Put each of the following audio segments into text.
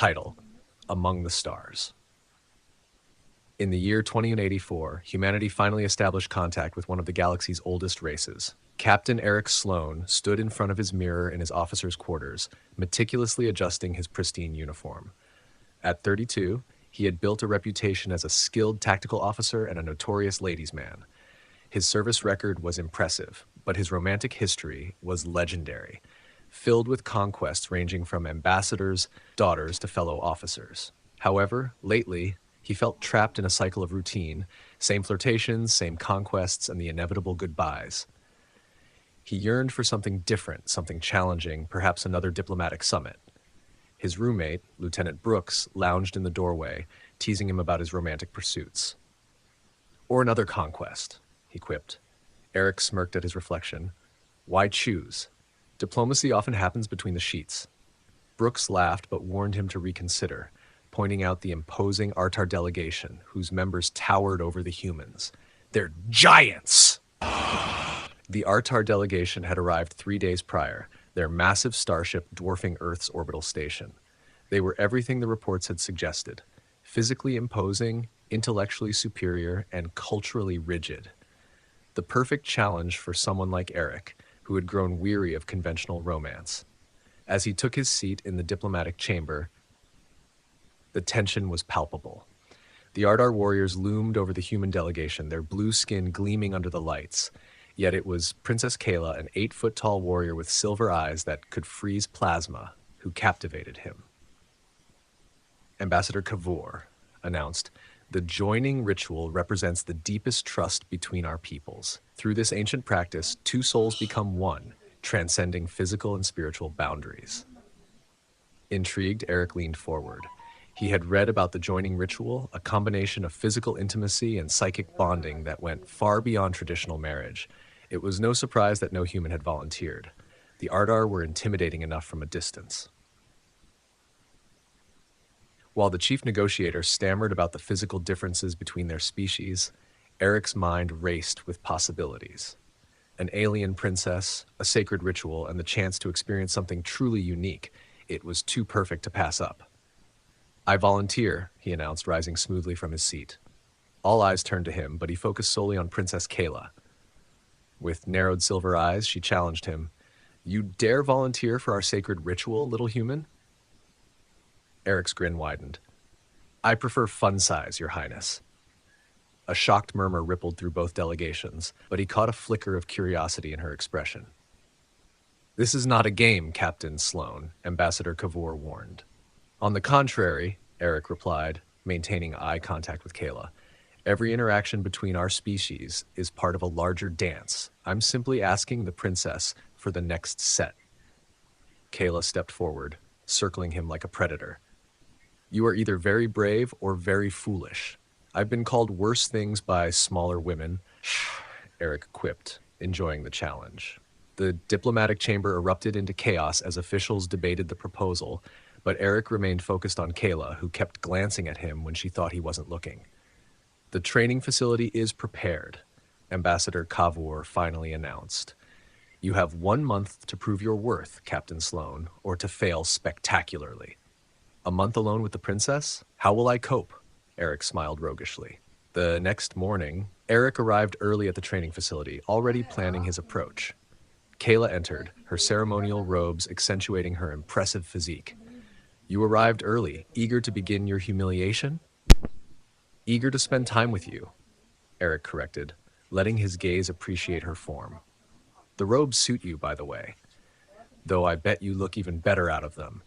Title: Among the Stars. In the year 2084, humanity finally established contact with one of the galaxy's oldest races. Captain Eric Sloan stood in front of his mirror in his officer's quarters, meticulously adjusting his pristine uniform. At 32, he had built a reputation as a skilled tactical officer and a notorious ladies' man. His service record was impressive, but his romantic history was legendary, filled with conquests ranging from ambassadors' daughters to fellow officers. However, lately, he felt trapped in a cycle of routine, same flirtations, same conquests, and the inevitable goodbyes. He yearned for something different, something challenging, perhaps another diplomatic summit. His roommate, Lieutenant Brooks, lounged in the doorway, teasing him about his romantic pursuits. "Or another conquest," he quipped. Eric smirked at his reflection. "Why choose? Diplomacy often happens between the sheets." Brooks laughed but warned him to reconsider, pointing out the imposing Artar delegation, whose members towered over the humans. "They're giants!" The Artar delegation had arrived 3 days prior, their massive starship dwarfing Earth's orbital station. They were everything the reports had suggested: physically imposing, intellectually superior, and culturally rigid. The perfect challenge for someone like Eric, who had grown weary of conventional romance. As he took his seat in the diplomatic chamber, the tension was palpable. The Ardar warriors loomed over the human delegation, their blue skin gleaming under the lights. Yet it was Princess Kayla, an 8-foot-tall warrior with silver eyes that could freeze plasma, who captivated him. Ambassador Kavor announced, "The joining ritual represents the deepest trust between our peoples. Through this ancient practice, 2 souls become one, transcending physical and spiritual boundaries." Intrigued, Eric leaned forward. He had read about the joining ritual, a combination of physical intimacy and psychic bonding that went far beyond traditional marriage. It was no surprise that no human had volunteered. The Ardar were intimidating enough from a distance. While the chief negotiator stammered about the physical differences between their species, Eric's mind raced with possibilities. An alien princess, a sacred ritual, and the chance to experience something truly unique. It was too perfect to pass up. "I volunteer," he announced, rising smoothly from his seat. All eyes turned to him, but he focused solely on Princess Kayla. With narrowed silver eyes, she challenged him. "You dare volunteer for our sacred ritual, little human?" Eric's grin widened. "I prefer fun size, Your Highness." A shocked murmur rippled through both delegations, but he caught a flicker of curiosity in her expression. "This is not a game, Captain Sloan," Ambassador Kavor warned. "On the contrary," Eric replied, maintaining eye contact with Kayla, "every interaction between our species is part of a larger dance. I'm simply asking the princess for the next set." Kayla stepped forward, circling him like a predator. "You are either very brave or very foolish. I've been called worse things by smaller women," Eric quipped, enjoying the challenge. The diplomatic chamber erupted into chaos as officials debated the proposal, but Eric remained focused on Kayla, who kept glancing at him when she thought he wasn't looking. "The training facility is prepared," Ambassador Kavor finally announced. "You have 1 month to prove your worth, Captain Sloan, or to fail spectacularly." "A month alone with the princess? How will I cope?" Eric smiled roguishly. The next morning, Eric arrived early at the training facility, already planning his approach. Kayla entered, her ceremonial robes accentuating her impressive physique. "You arrived early, eager to begin your humiliation?" "Eager to spend time with you," Eric corrected, letting his gaze appreciate her form. "The robes suit you, by the way, though I bet you look even better out of them."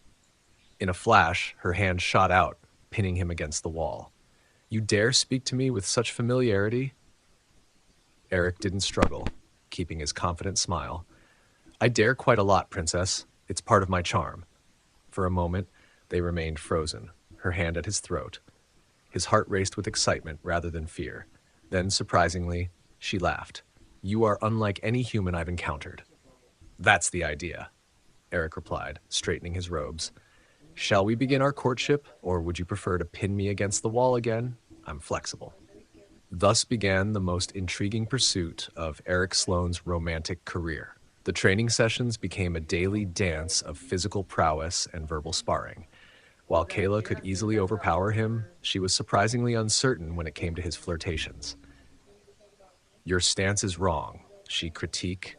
In a flash, her hand shot out, pinning him against the wall. "You dare speak to me with such familiarity?" Eric didn't struggle, keeping his confident smile. "I dare quite a lot, Princess. It's part of my charm." For a moment, they remained frozen, her hand at his throat. His heart raced with excitement rather than fear. Then, surprisingly, she laughed. "You are unlike any human I've encountered." "That's the idea," Eric replied, straightening his robes. "Shall we begin our courtship, or would you prefer to pin me against the wall again? I'm flexible." Thus began the most intriguing pursuit of Eric Sloan's romantic career. The training sessions became a daily dance of physical prowess and verbal sparring. While Kayla could easily overpower him, she was surprisingly uncertain when it came to his flirtations. Your stance is wrong, she critique